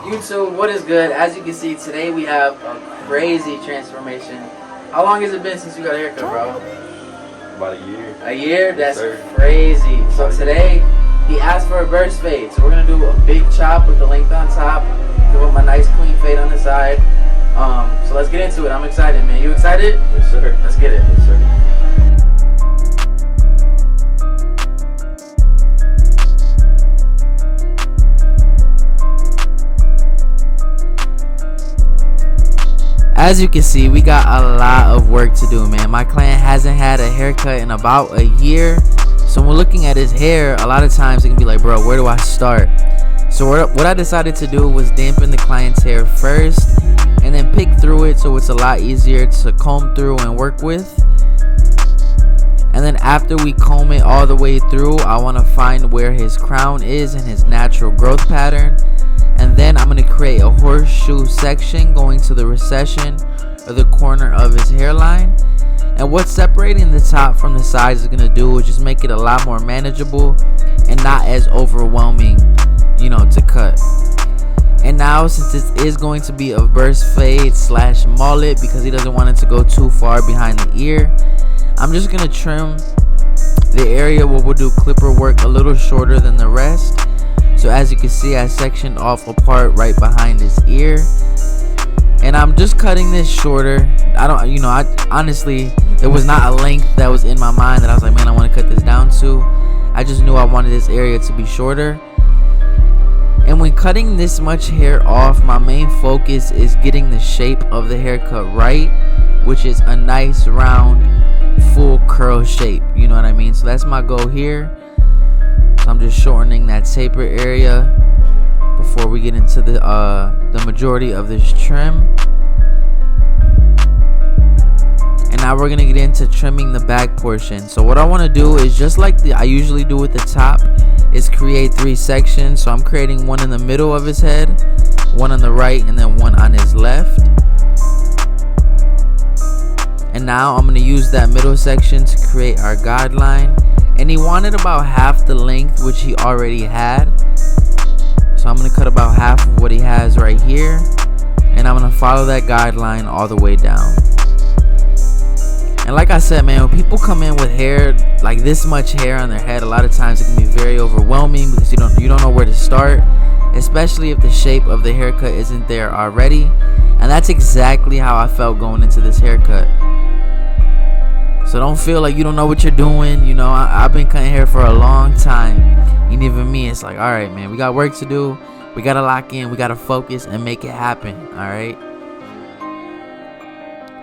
YouTube, what is good? As you can see, today we have a crazy transformation. How long has it been since you got a haircut, bro? About a year. A year? That's yes, crazy. So today, he asked for a burst fade. So we're going to do a big chop with the length on top. Give him a nice clean fade on the side. So let's get into it. I'm excited, man. You excited? Yes, sir. Let's get it. Yes, sir. As you can see, we got a lot of work to do, man. My client hasn't had a haircut in about a year. So when we're looking at his hair, a lot of times it can be like, bro, where do I start? So what I decided to do was dampen the client's hair first and then pick through it so it's a lot easier to comb through and work with. And then after we comb it all the way through, I want to find where his crown is and his natural growth pattern. And then I'm going to create a horseshoe section going to the recession or the corner of his hairline. And what's separating the top from the sides is going to do is just make it a lot more manageable and not as overwhelming, you know, to cut. And now, since this is going to be a burst fade / mullet because he doesn't want it to go too far behind the ear, I'm just going to trim the area where we'll do clipper work a little shorter than the rest. So as you can see, I sectioned off a part right behind his ear, and I'm just cutting this shorter. I honestly, there was not a length that was in my mind that I was like, man, I want to cut this down to. I just knew I wanted this area to be shorter. And when cutting this much hair off, my main focus is getting the shape of the haircut right, which is a nice round full curl shape, you know what I mean? So that's my goal here. So I'm just shortening that taper area before we get into the majority of this trim. And now we're gonna get into trimming the back portion. So what I want to do is just like I usually do with the top, is create 3 sections. So I'm creating one in the middle of his head, one on the right, and then one on his left. And now I'm gonna use that middle section to create our guideline. And he wanted about half the length, which he already had. So I'm going to cut about half of what he has right here. And I'm going to follow that guideline all the way down. And like I said, man, when people come in with hair, like this much hair on their head, a lot of times it can be very overwhelming because you don't know where to start. Especially if the shape of the haircut isn't there already. And that's exactly how I felt going into this haircut. So don't feel like you don't know what you're doing. You know, I've been cutting hair for a long time. And even me, it's like, all right, man, we got work to do. We got to lock in. We got to focus and make it happen. All right.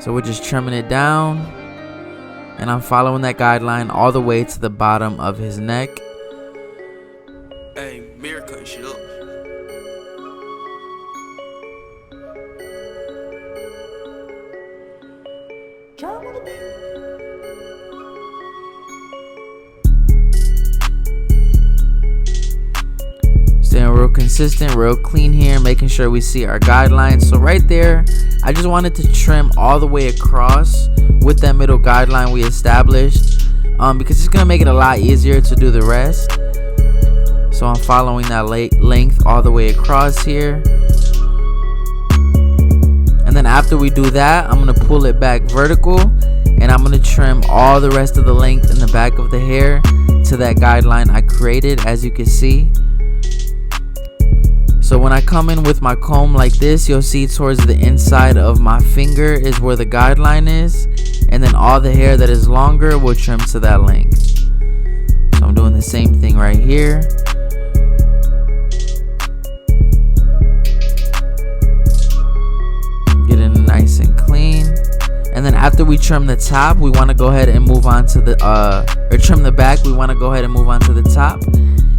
So we're just trimming it down. And I'm following that guideline all the way to the bottom of his neck. Hey, mirror cutting shit up. Staying real consistent, real clean here, making sure we see our guidelines. So right there, I just wanted to trim all the way across with that middle guideline we established, because it's gonna make it a lot easier to do the rest. So I'm following that length all the way across here. And then after we do that, I'm gonna pull it back vertical, and I'm gonna trim all the rest of the length in the back of the hair to that guideline I created, as you can see. So when I come in with my comb like this, you'll see towards the inside of my finger is where the guideline is, and then all the hair that is longer will trim to that length. So I'm doing the same thing right here. Getting it nice and clean. And then after we trim the top, we want to go ahead and move on to or trim the back, we want to go ahead and move on to the top.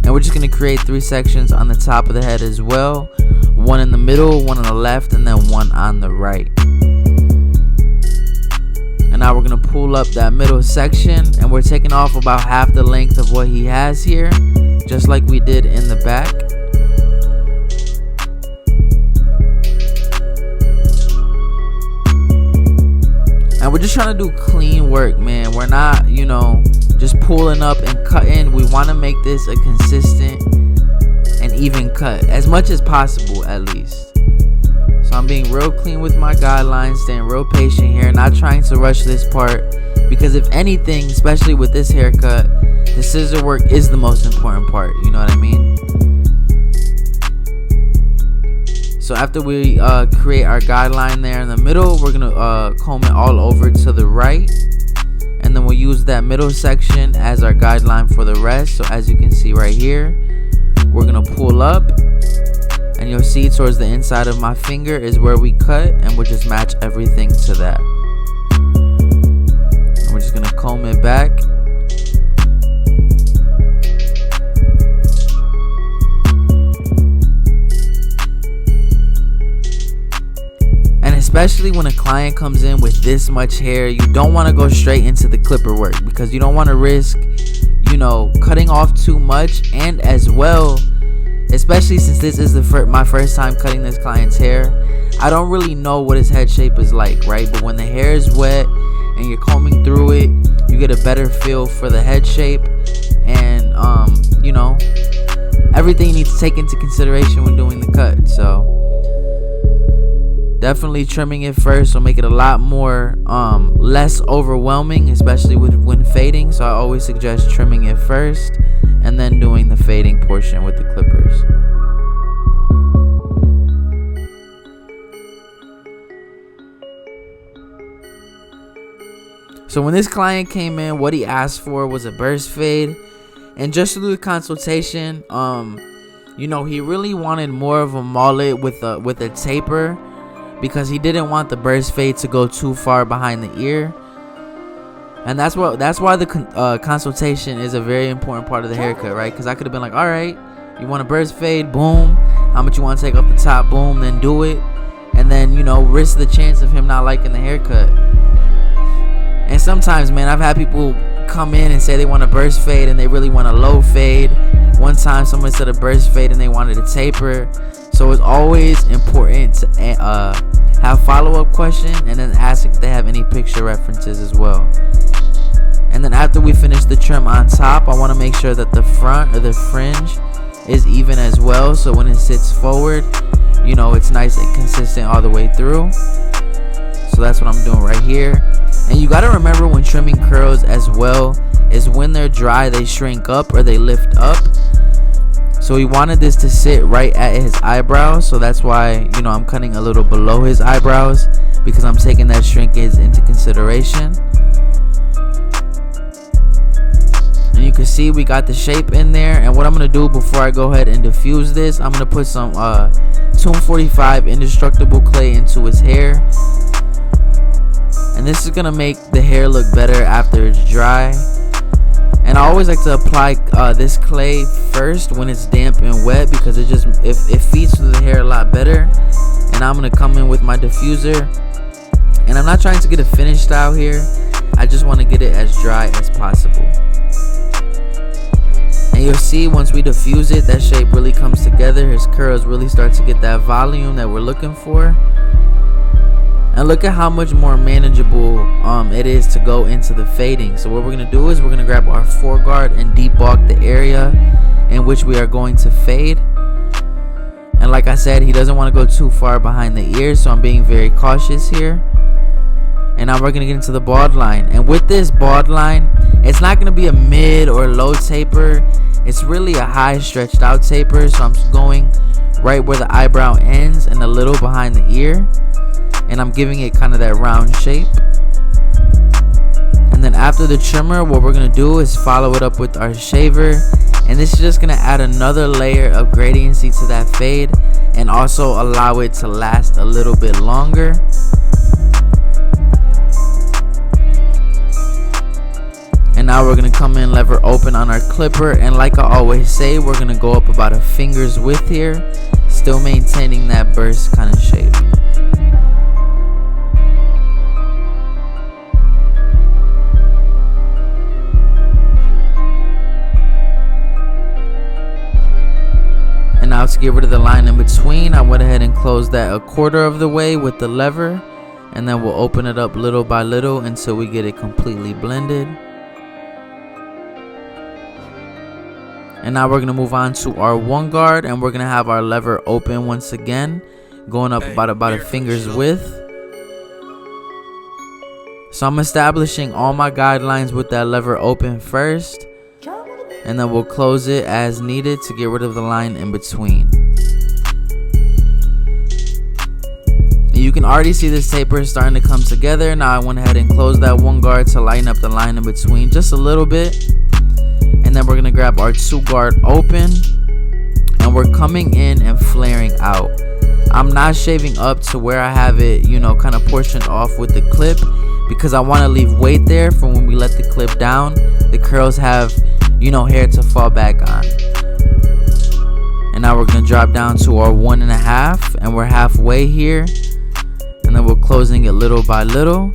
And we're just going to create 3 sections on the top of the head as well. One in the middle, one on the left, and then one on the right. And now we're going to pull up that middle section, and we're taking off about half the length of what he has here, just like we did in the back. And we're just trying to do clean work, man. We're not, just pulling up and cutting. We want to make this a consistent and even cut as much as possible, at least. So I'm being real clean with my guidelines, staying real patient here, not trying to rush this part, because if anything, especially with this haircut, the scissor work is the most important part, you know what I mean? So after we create our guideline there in the middle, we're gonna comb it all over to the right, and then we'll use that middle section as our guideline for the rest. So as you can see right here, we're gonna pull up, and you'll see towards the inside of my finger is where we cut, and we'll just match everything to that. And we're just gonna comb it back. Especially when a client comes in with this much hair, you don't want to go straight into the clipper work, because you don't want to risk, you know, cutting off too much. And as well, especially since this is my first time cutting this client's hair, I don't really know what his head shape is like, right? But when the hair is wet and you're combing through it, you get a better feel for the head shape, and you know, everything you need to take into consideration when doing the cut. So definitely trimming it first will make it a lot more less overwhelming, especially when fading. So I always suggest trimming it first and then doing the fading portion with the clippers. So when this client came in, what he asked for was a burst fade, and just through the consultation, you know, he really wanted more of a mullet with a taper, because he didn't want the burst fade to go too far behind the ear. And that's why the consultation is a very important part of the haircut, right? Because I could have been like, all right, you want a burst fade, boom, how much you want to take off the top, boom, then do it, and then, you know, risk the chance of him not liking the haircut. And sometimes, man, I've had people come in and say they want a burst fade and they really want a low fade. One time someone said a burst fade and they wanted a taper. So it's always important to have follow-up question, and then ask if they have any picture references as well. And then after we finish the trim on top, I want to make sure that the front or the fringe is even as well, so when it sits forward, you know, it's nice and consistent all the way through. So that's what I'm doing right here. And you got to remember, when trimming curls as well, is when they're dry they shrink up or they lift up. So he wanted this to sit right at his eyebrows, so that's why, you know, I'm cutting a little below his eyebrows, because I'm taking that shrinkage into consideration. And you can see we got the shape in there. And what I'm going to do before I go ahead and diffuse this, I'm going to put some 245 indestructible clay into his hair. And this is going to make the hair look better after it's dry. And I always like to apply this clay first when it's damp and wet, because it feeds through the hair a lot better. And I'm going to come in with my diffuser. And I'm not trying to get a finished style here. I just want to get it as dry as possible. And you'll see once we diffuse it, that shape really comes together. His curls really start to get that volume that we're looking for. And look at how much more manageable it is to go into the fading. So what we're going to do is we're going to grab our foreguard and debulk the area in which we are going to fade. And like I said, he doesn't want to go too far behind the ear, so I'm being very cautious here. And now we're going to get into the bald line. And with this bald line, it's not going to be a mid or low taper. It's really a high stretched out taper. So I'm going right where the eyebrow ends and a little behind the ear. And I'm giving it kind of that round shape. And then after the trimmer, what we're going to do is follow it up with our shaver. And this is just going to add another layer of gradiency to that fade, and also allow it to last a little bit longer. And now we're going to come in lever open on our clipper. And like I always say, we're going to go up about a finger's width here, still maintaining that burst kind of shape. Now to get rid of the line in between, I went ahead and closed that a quarter of the way with the lever, and then we'll open it up little by little until we get it completely blended. And now we're gonna move on to our one guard, and we're gonna have our lever open once again, going up about a finger's width. So I'm establishing all my guidelines with that lever open first, and then we'll close it as needed to get rid of the line in between. You can already see this taper is starting to come together. Now I went ahead and closed that one guard to lighten up the line in between just a little bit. And then we're gonna grab our two guard open, and we're coming in and flaring out. I'm not shaving up to where I have it, you know, kind of portioned off with the clip, because I want to leave weight there for when we let the clip down. The curls have, you know, hair to fall back on. And now we're gonna drop down to our 1.5, and we're halfway here. And then we're closing it little by little,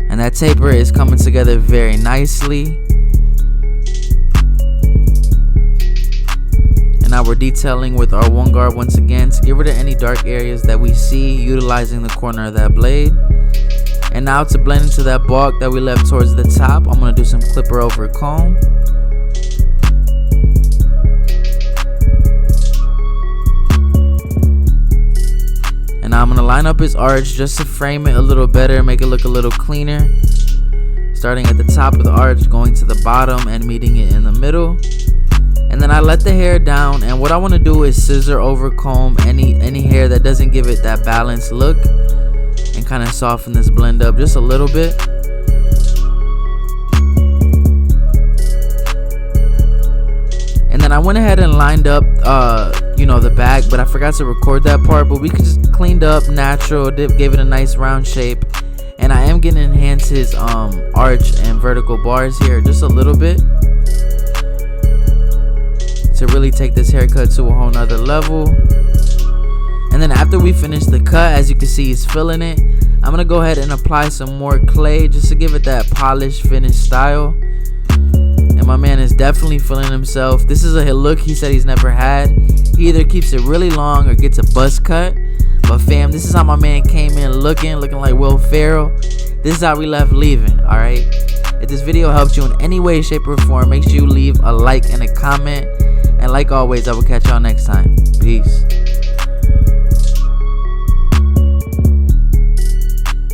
and that taper is coming together very nicely. And now we're detailing with our one guard once again to get rid of any dark areas that we see, utilizing the corner of that blade. And now to blend into that bulk that we left towards the top, I'm going to do some clipper over comb. And now I'm going to line up his arch just to frame it a little better, make it look a little cleaner. Starting at the top of the arch, going to the bottom and meeting it in the middle. And then I let the hair down, and what I want to do is scissor over comb any hair that doesn't give it that balanced look, and kind of soften this blend up just a little bit. And then I went ahead and lined up you know, the back, but I forgot to record that part, but we could just cleaned up natural, gave it a nice round shape. And I am gonna enhance his arch and vertical bars here just a little bit to really take this haircut to a whole nother level. And then after we finish the cut, as you can see, he's filling it. I'm gonna go ahead and apply some more clay just to give it that polished, finished style. And my man is definitely feeling himself. This is a look he said he's never had. He either keeps it really long or gets a buzz cut. But fam, this is how my man came in looking like Will Ferrell. This is how we left leaving, alright? If this video helped you in any way, shape, or form, make sure you leave a like and a comment. And like always, I will catch y'all next time. Peace.